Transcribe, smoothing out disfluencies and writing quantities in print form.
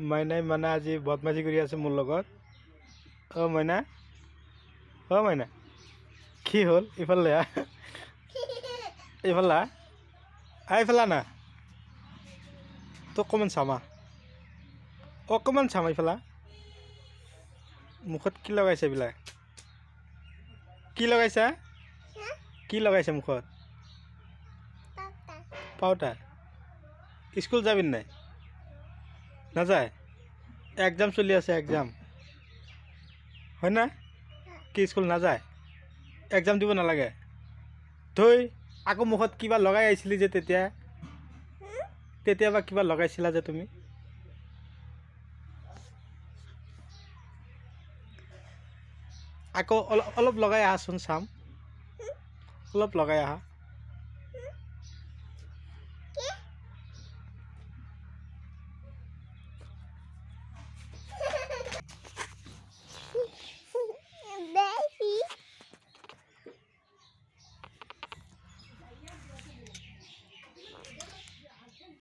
মাইনাই মানে আজি বদমাছি কৰি আছে মোৰ লগত। অ মাইনা, অ মাইনা, কি হ'ল? ইফালে ইফালে ইফালে না, তোক অকণমান চামা, অকণমান চামা ইফালে। মুখত কি লগাইছে এইবিলাক? কি লগাইছা? কি লগাইছে মুখত? পাউডাৰ। স্কুল যাবি নাই? নাযায়? এক্সাম চলি আছে, এক্সাম হয় না? কি স্কুল নাযায়? এক্সাম দিব নালাগে? থৈ আকৌ মুখত কিবা লগাই আহিছিলি যে তেতিয়া? তেতিয়াবা কিবা লগাইছিলা যে তুমি? আকৌ অলপ লগাই আহাচোন চাম, অলপ লগাই আহা।